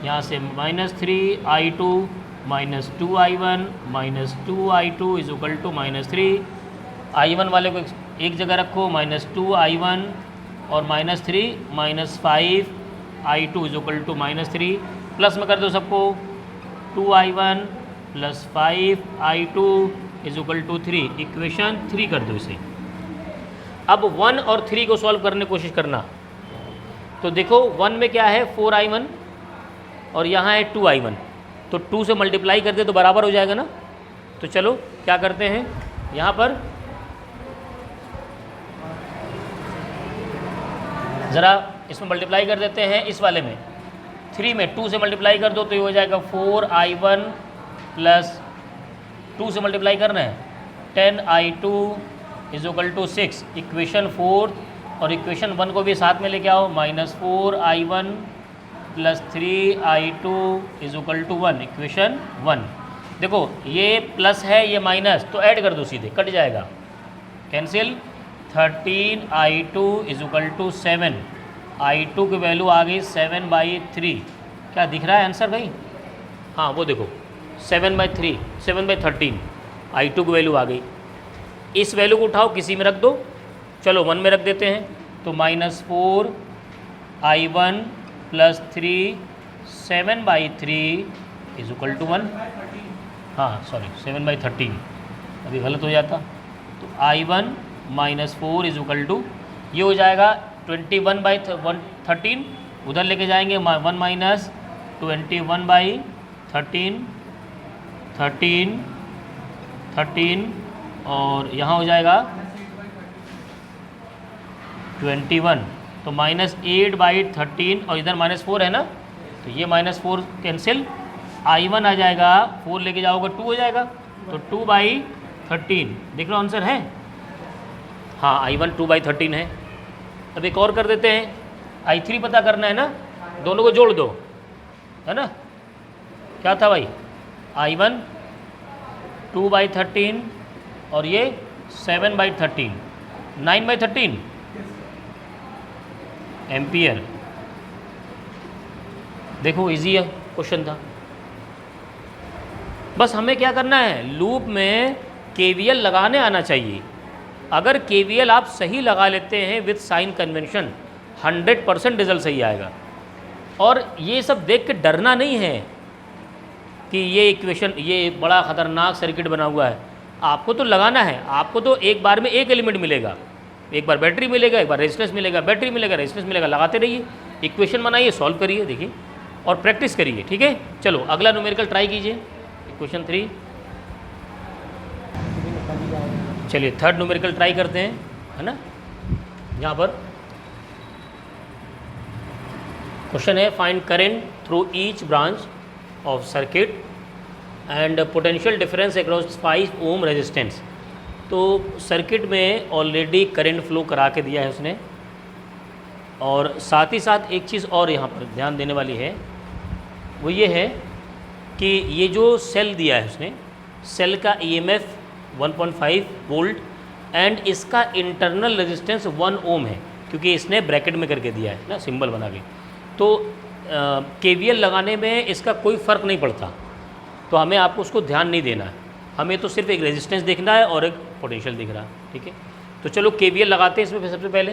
Speaker 1: यहाँ से -3I2 -2I1 -2I2 is equal to -3। I1 वाले को एक जगह रखो, -2I1 और -3 -5I2 is equal to -3। Plus में कर दो सबको, 2I1 plus 5I2 is equal to 3। Equation 3 कर दो इसे। अब 1 और 3 को सॉल्व करने की कोशिश करना। तो देखो 1 में क्या है 4I1 और यहाँ है 2I1, तो 2 से मल्टीप्लाई कर दे तो बराबर हो जाएगा ना। तो चलो क्या करते हैं, यहाँ पर ज़रा इसमें मल्टीप्लाई कर देते हैं, इस वाले में 3 में 2 से मल्टीप्लाई कर दो तो ये हो जाएगा 4I1 प्लस 2 से मल्टीप्लाई करना है 10I2 is equal to 6। Equation 4 और इक्वेशन 1 को भी साथ में लेके आओ, -4I1 plus 3I2 is equal to 1। Equation 1 देखो ये प्लस है ये माइनस, तो ऐड कर दो सीधे, कट जाएगा, cancel. 13I2 is equal to 7। I2 की वैल्यू आ गई 7/3। क्या दिख रहा है आंसर भाई? हाँ वो देखो 7/3 7/13 I2 की वैल्यू आ गई। इस वैल्यू को उठाओ किसी में रख दो, चलो 1 में रख देते हैं, तो -4I1 plus 3 7/3 is equal to 1। हाँ सॉरी 7/13, अभी गलत हो जाता। तो I1 -4 इज इक्वल टू ये हो जाएगा 21/13, उधर लेके जाएंगे 1 माइनस 21/13 13 और यहाँ हो जाएगा 21, तो -8/13 और इधर -4 है ना, तो ये -4 कैंसिल, I1 आ जाएगा 4 लेके जाओगे 2 हो जाएगा, तो 2/13 देख लो आंसर है। हाँ I1 2/13 है। अब एक और कर देते हैं, I3 पता करना है ना, दोनों को जोड़ दो, है ना। क्या था भाई, I1 2/13 और ये 7/13 9/13 एम्पियर। देखो इजी है क्वेश्चन था। बस हमें क्या करना है, लूप में KVL लगाने आना चाहिए। अगर KVL आप सही लगा लेते हैं विथ साइन कन्वेंशन 100% रिजल्ट सही आएगा। और ये सब देख के डरना नहीं है कि ये इक्वेशन ये बड़ा ख़तरनाक सर्किट बना हुआ है, आपको तो लगाना है। आपको तो एक बार में एक एलिमेंट मिलेगा, एक बार बैटरी मिलेगा, एक बार रेजिस्टेंस मिलेगा, बैटरी मिलेगा, रेजिस्टेंस मिलेगा, लगाते रहिए, इक्वेशन बनाइए, सॉल्व करिए, देखिए और प्रैक्टिस करिए, ठीक है। चलो अगला न्यूमेरिकल ट्राई कीजिए, इक्वेशन 3। चलिए थर्ड न्यूमेरिकल ट्राई करते हैं, है ना। यहाँ पर क्वेश्चन है find current through each branch of circuit and potential difference across 5 ohm resistance. तो सर्किट में ऑलरेडी करंट फ्लो करा के दिया है उसने, और साथ ही साथ एक चीज़ और यहाँ पर ध्यान देने वाली है, वो ये है कि ये जो सेल दिया है उसने, सेल का EMF 1.5 वोल्ट एंड इसका इंटरनल रेजिस्टेंस 1 ओम है, क्योंकि इसने ब्रैकेट में करके दिया है ना, सिंबल बना के। तो KVL लगाने में इसका कोई फ़र्क नहीं पड़ता, तो हमें आपको उसको ध्यान नहीं देना है, हमें तो सिर्फ एक रेजिस्टेंस देखना है और एक पोटेंशियल दिख रहा है, ठीक है। तो चलो KVL लगाते हैं इसमें सबसे पहले।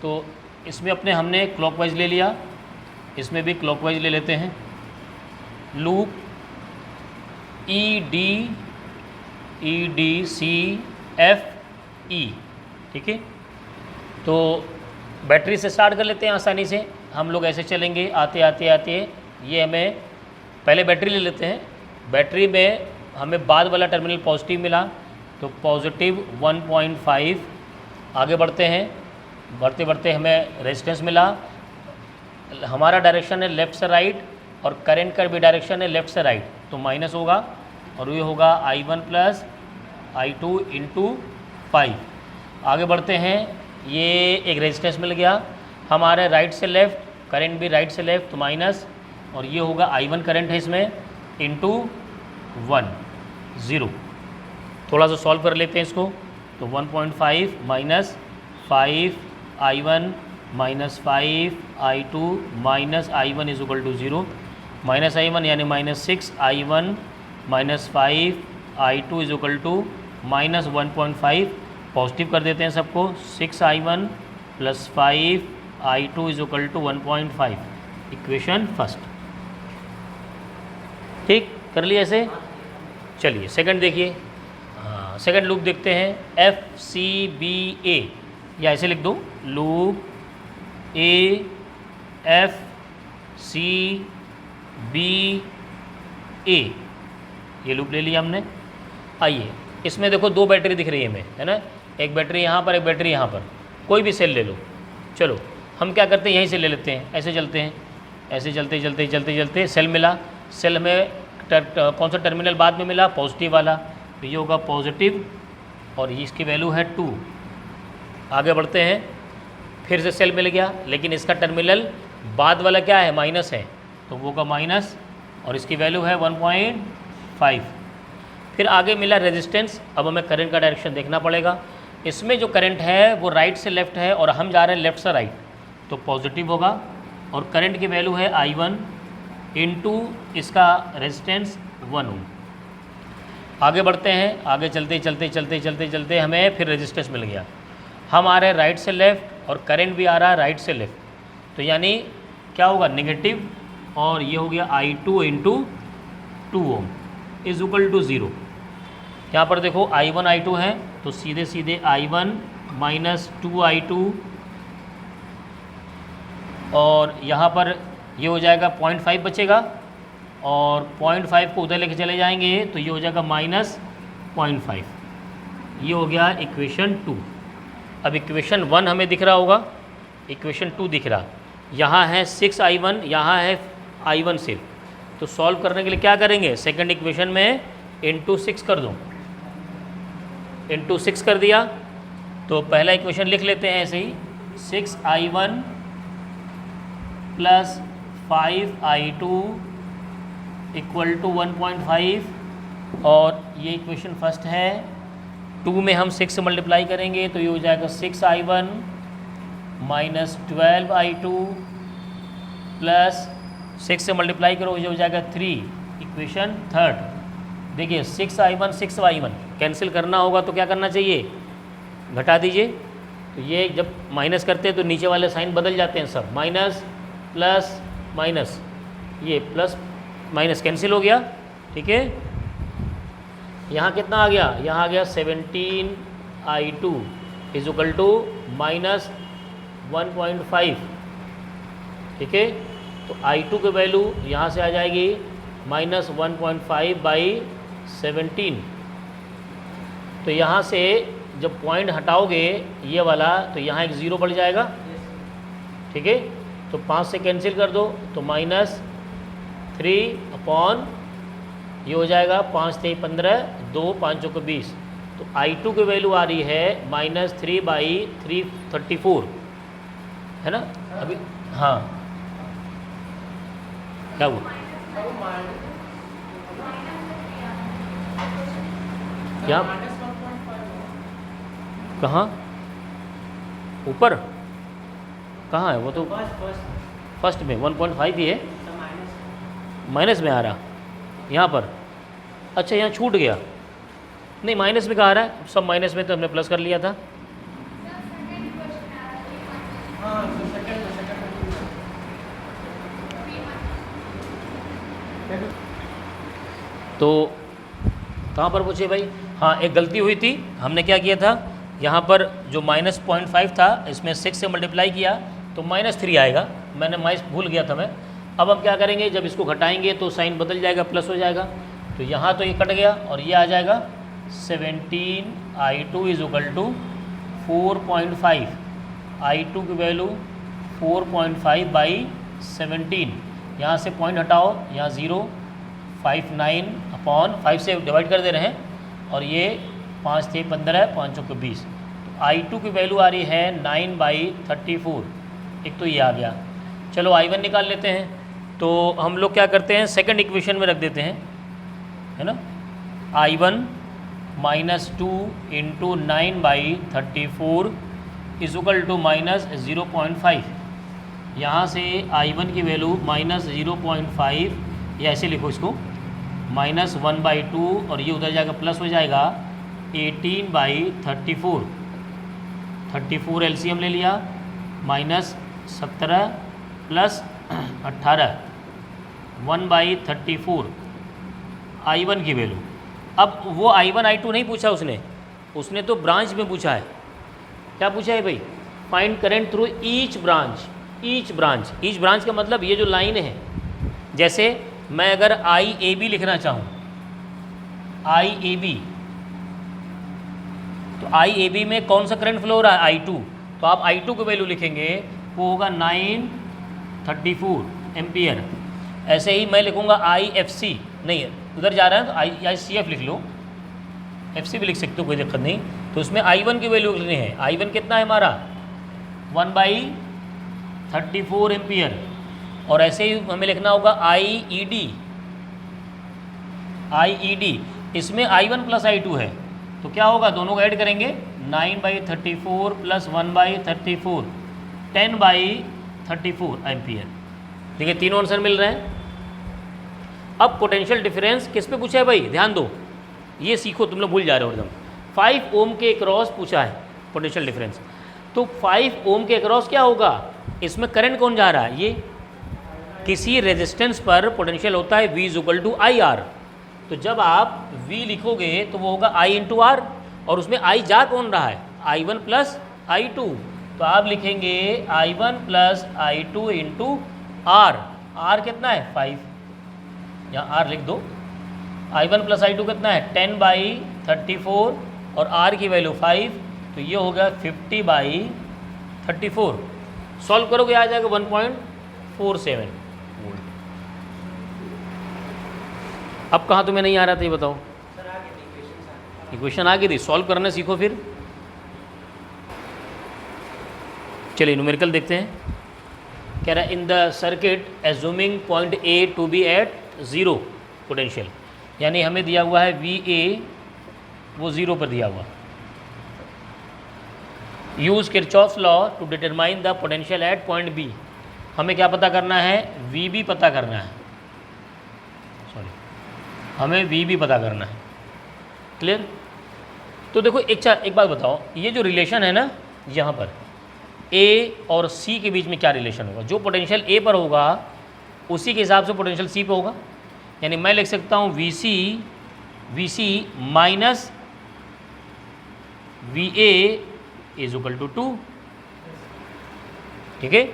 Speaker 1: तो इसमें अपने हमने क्लॉकवाइज ले लिया, इसमें भी क्लॉकवाइज ले लेते हैं। लूप EDCFE, ठीक है। तो बैटरी से स्टार्ट कर लेते हैं आसानी से, हम लोग ऐसे चलेंगे आते आते आते। ये हमें पहले बैटरी ले लेते हैं, बैटरी में हमें बाद वाला टर्मिनल पॉजिटिव मिला, तो पॉजिटिव 1.5। आगे बढ़ते हैं, बढ़ते बढ़ते हमें रेजिस्टेंस मिला, हमारा डायरेक्शन है लेफ़्ट से राइट और करंट का भी डायरेक्शन है लेफ़्ट से राइट, तो माइनस होगा। और ये होगा I1 प्लस I2 इंटू 5। आगे बढ़ते हैं, ये एक रेजिस्टेंस मिल गया हमारे राइट से लेफ़्ट, करंट भी राइट से लेफ़्ट तो माइनस, और ये होगा I1 करंट है इसमें इंटू 1 0। थोड़ा सा सॉल्व कर लेते हैं इसको, तो 1.5 minus 5 I1 minus 5 I2 minus I1 is equal to 0, minus I1 यानी minus 6 I1 minus 5 I2 is equal to minus 1.5। Positive कर देते हैं सबको, 6 I1 plus 5 I2 is equal to 1.5, equation first. ठीक कर लिया ऐसे। चलिए सेकंड देखिए, हाँ सेकंड लूप देखते हैं, FCBA, या ऐसे लिख दो लूप AFCBA, ये लूप ले लिया हमने। आइए इसमें देखो दो बैटरी दिख रही है हमें, है ना, एक बैटरी यहाँ पर, एक बैटरी यहाँ पर, कोई भी सेल ले लो। चलो हम क्या करते हैं, यहीं से ले लेते हैं, ऐसे चलते हैं, ऐसे चलते चलते चलते चलते सेल मिला, सेल में कौन सा टर्मिनल बाद में मिला, पॉजिटिव वाला, तो ये होगा पॉजिटिव और इसकी वैल्यू है 2। आगे बढ़ते हैं, फिर से सेल मिल गया, लेकिन इसका टर्मिनल बाद वाला क्या है, माइनस है, तो वो का माइनस और इसकी वैल्यू है 1.5। फिर आगे मिला रेजिस्टेंस, अब हमें करंट का डायरेक्शन देखना पड़ेगा। इसमें जो करंट है वो राइट से लेफ़्ट है और हम जा रहे हैं लेफ़्ट से राइट, तो पॉजिटिव होगा, और करंट की वैल्यू है I1 इंटू इसका रेजिस्टेंस 1 ओम। आगे बढ़ते हैं, आगे चलते चलते चलते चलते चलते हमें फिर रेजिस्टेंस मिल गया, हम आ रहे हैं राइट से लेफ़्ट और करंट भी आ रहा है राइट से लेफ़्ट, तो यानी क्या होगा, नेगेटिव, और ये हो गया I2 into 2 ohm is equal to 0। यहाँ पर देखो I1 I2 है, तो सीधे सीधे I1 माइनस 2 I2, और यहाँ पर ये हो जाएगा 0.5 बचेगा, और 0.5 को उधर लेके चले जाएंगे तो ये हो जाएगा माइनस 0.5। ये हो गया इक्वेशन 2। अब इक्वेशन 1 हमें दिख रहा होगा, इक्वेशन 2 दिख रहा, यहाँ है 6 I1, यहाँ है I1 सिर्फ, तो सॉल्व करने के लिए क्या करेंगे, सेकंड इक्वेशन में इंटू 6 कर दो, इंटू 6 कर दिया, तो पहला इक्वेशन लिख लेते हैं ऐसे ही, 6 I1 plus 5 I2 equal to 1.5, और ये इक्वेशन फर्स्ट है। 2 में हम 6 से मल्टीप्लाई करेंगे तो ये हो जाएगा 6 I1 माइनस 12 I2 प्लस 6 से मल्टीप्लाई करो, ये हो जाएगा 3, इक्वेशन थर्ड। देखिए 6 I1 6 I1 कैंसिल करना होगा तो क्या करना चाहिए, घटा दीजिए, तो ये जब माइनस करते हैं तो नीचे वाले साइन बदल जाते हैं सब, माइनस प्लस माइनस, ये प्लस माइनस कैंसिल हो गया, ठीक है। यहाँ कितना आ गया, यहाँ आ गया 17 I2 is equal to minus 1.5, ठीक है। तो I2 की वैल्यू यहाँ से आ जाएगी माइनस 1.5 बाई 17। तो यहाँ से जब पॉइंट हटाओगे ये वाला तो यहाँ एक ज़ीरो बढ़ जाएगा, ठीक है। तो 5 से कैंसिल कर दो तो माइनस 3 अपॉन ये हो जाएगा 5 3 15, 2 5 चौके 20। तो I2 की वैल्यू आ रही है माइनस 3 बाई 334, है ना। अभी हाँ क्या हुआ, क्या कहाँ ऊपर कहाँ है वो, तो फर्स्ट में 1.5 ही है, माइनस में आ रहा यहाँ पर। अच्छा यहाँ छूट गया, नहीं माइनस में कहाँ आ रहा है, सब माइनस में तो हमने प्लस कर लिया था। तो कहाँ पर पूछे भाई, हाँ एक गलती हुई थी, हमने क्या किया था, यहाँ पर जो माइनस 0.5 था इसमें 6 से मल्टीप्लाई किया तो माइनस 3 आएगा, मैंने माइनस भूल गया था मैं। अब हम क्या करेंगे, जब इसको घटाएंगे तो साइन बदल जाएगा, प्लस हो जाएगा, तो यहाँ तो ये कट गया और ये आ जाएगा 17 I2 is equal to 4.5, I2 की वैल्यू 4.5 बाई 17, यहाँ से पॉइंट हटाओ, यहाँ 0 59 अपॉन 5 से डिवाइड कर दे रहे हैं, और ये 5 थे 15, 5 चौके 20। तो I2 की वैल्यू आ रही है 9/34, एक तो ये आ गया। चलो I1 निकाल लेते हैं। तो हम लोग क्या करते हैं, सेकंड इक्वेशन में रख देते हैं, है ना। I1 -2 × 9/34 = -0.5। यहाँ से I1 की वैल्यू -0.5, या ऐसे लिखो इसको, -1/2, और ये उधर जाएगा प्लस हो जाएगा 18/34। 34 एलसीएम ले लिया, -17 + 18, 1/34 I1 की वैल्यू। अब वो I1 I2 नहीं पूछा उसने तो ब्रांच में पूछा है। क्या पूछा है भाई, find current through each branch. Each branch का मतलब ये जो लाइन है, जैसे मैं अगर IAB लिखना चाहूँ, IAB, तो IAB में कौन सा करंट फ्लो हो रहा है, I2। तो आप I2 की वैल्यू लिखेंगे, वो होगा 934 एम्पियर। ऐसे ही मैं लिखूँगा IFC, नहीं उधर जा रहा है तो ICF लिख लो, FC भी लिख सकते हो, कोई दिक्कत नहीं। तो उसमें I1 की वैल्यू लिखनी है। I1 कितना है हमारा, 1/34 एम्पियर। और ऐसे ही हमें लिखना होगा IED, इसमें I1 + I2 है, तो क्या होगा, दोनों को ऐड करेंगे, 9/34 + 1/34, 10/34 एम्पियर। देखिए तीनों आंसर मिल रहे हैं। अब पोटेंशियल डिफरेंस किस पे पूछा है भाई, ध्यान दो, ये सीखो, तुम लोग भूल जा रहे हो एकदम। 5 ओम के अक्रॉस पूछा है पोटेंशियल डिफरेंस। तो 5 ओम के अक्रॉस क्या होगा, इसमें करंट कौन जा रहा है, ये किसी रेजिस्टेंस पर पोटेंशियल होता है V = IR। तो जब आप V लिखोगे तो वो होगा I × R, और उसमें I जा कौन रहा है, I1 + I2। तो आप लिखेंगे I1 + I2 × R। R कितना है, 5, यहाँ R लिख दो। I1 + I2 कितना है, 10/34, और R की वैल्यू 5, तो ये हो गया 50/34। सॉल्व करोगे आ जाएगा 1.47 वोल्ट। अब कहाँ तुम्हें नहीं आ रहा था ये बताओ, इक्वेशन आ गई थी, सॉल्व करना सीखो फिर। चलिए न्यूमेरिकल देखते हैं। कह रहा है in the circuit assuming point A to B at 0 potential, यानी हमें दिया हुआ है VA, वो 0 पर दिया हुआ। Use Kirchhoff's law to determine the potential at point B। हमें क्या पता करना है, VB पता करना है, हमें VB पता करना है। क्लियर। तो देखो एक बात बताओ, ये जो रिलेशन है ना, यहाँ पर A और C के बीच में क्या रिलेशन होगा, जो पोटेंशियल A पर होगा उसी के हिसाब से पोटेंशियल C पर होगा। यानी मैं लिख सकता हूँ VC माइनस VA = 2। ठीक है,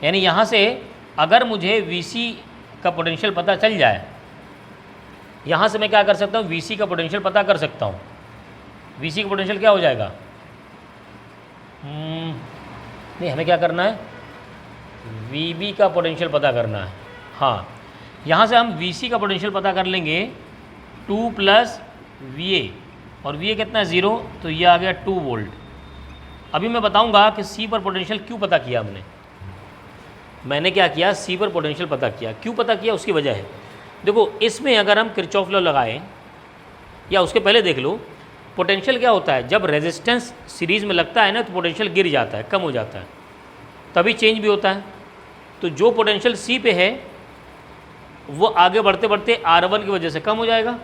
Speaker 1: यानी यहाँ से अगर मुझे VC का पोटेंशियल पता चल जाए, यहाँ से मैं क्या कर सकता हूँ, VC का पोटेंशियल पता कर सकता हूँ। VC का पोटेंशियल क्या हो जाएगा, नहीं हमें क्या करना है, VB का पोटेंशियल पता करना है। हाँ, यहाँ से हम VC का पोटेंशियल पता कर लेंगे 2 + VA, और VA कितना है 0, तो ये आ गया 2 वोल्ट। अभी मैं बताऊँगा कि C पर पोटेंशियल क्यों पता किया मैंने क्या किया, C पर पोटेंशियल पता किया, क्यों पता किया उसकी वजह है। देखो इसमें अगर हम किरचॉफ लॉ लगाएं, या उसके पहले देख लो पोटेंशियल क्या होता है, जब रेजिस्टेंस सीरीज़ में लगता है ना तो पोटेंशियल गिर जाता है, कम हो जाता है, तभी चेंज भी होता है। तो जो पोटेंशियल C पे है वो आगे बढ़ते बढ़ते R1 की वजह से कम हो जाएगा,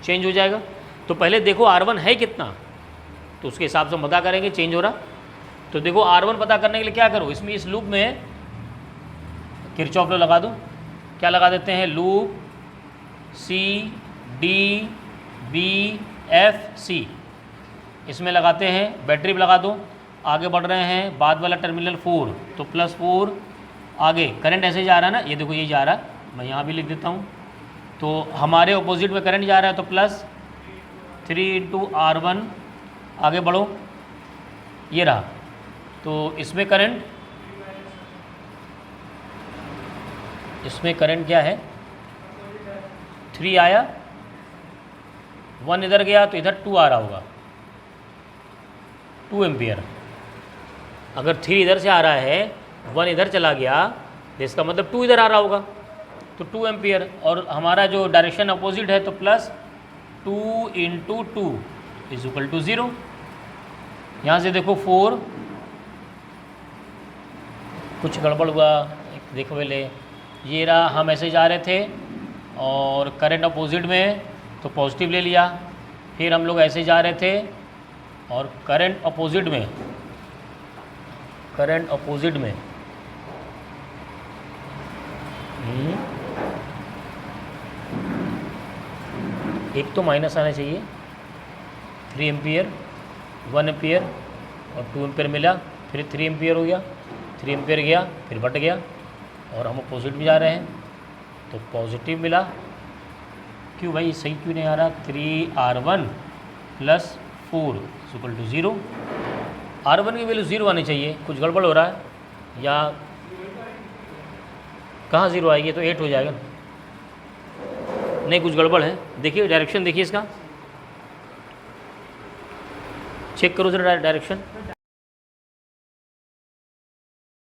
Speaker 1: चेंज हो जाएगा। तो पहले देखो R1 है कितना, तो उसके हिसाब से हम पता करेंगे चेंज हो रहा। तो देखो R1 पता करने के लिए क्या करो, इसमें इस लूप में किरचॉफ लॉ लगा दो। क्या लगा देते हैं, लूप CDBFC, इसमें लगाते हैं, बैटरी पे लगा दो, आगे बढ़ रहे हैं, बाद वाला टर्मिनल 4, तो +4, आगे करंट ऐसे जा रहा है ना, ये देखो ये जा रहा है, मैं यहाँ भी लिख देता हूँ। तो हमारे ऑपोजिट में करंट जा रहा है, तो +3 × R1, आगे बढ़ो, ये रहा। तो इसमें करंट क्या है, 3 आया, 1 इधर गया तो इधर 2 आ रहा होगा, 2 एम्पियर। अगर 3 इधर से आ रहा है, 1 इधर चला गया, तो इसका मतलब 2 इधर आ रहा होगा, तो 2 एम्पियर। और हमारा जो डायरेक्शन अपोजिट है तो प्लस 2 × 2 = 0। यहाँ से देखो 4, कुछ गड़बड़ हुआ, देखो पहले ये रहा, हम ऐसे जा रहे थे और करंट अपोजिट में तो पॉजिटिव ले लिया, फिर हम लोग ऐसे जा रहे थे और करंट अपोजिट में एक तो माइनस आना चाहिए, 3 एम्पियर, 1 एम्पियर और 2 एम्पियर मिला, फिर 3 एम्पियर हो गया, 3 एम्पियर गया, फिर बट गया और हम अपोजिट में जा रहे हैं तो पॉजिटिव मिला। क्यों भाई सही क्यों नहीं आ रहा? 3R1 + 4 = 0। R1 की वैल्यू 0 आनी चाहिए, कुछ गड़बड़ हो रहा है या कहाँ 0 आएगी? तो 8 हो जाएगा, नहीं कुछ गड़बड़ है। देखिए डायरेक्शन, देखिए इसका, चेक करो जरा डायरेक्शन।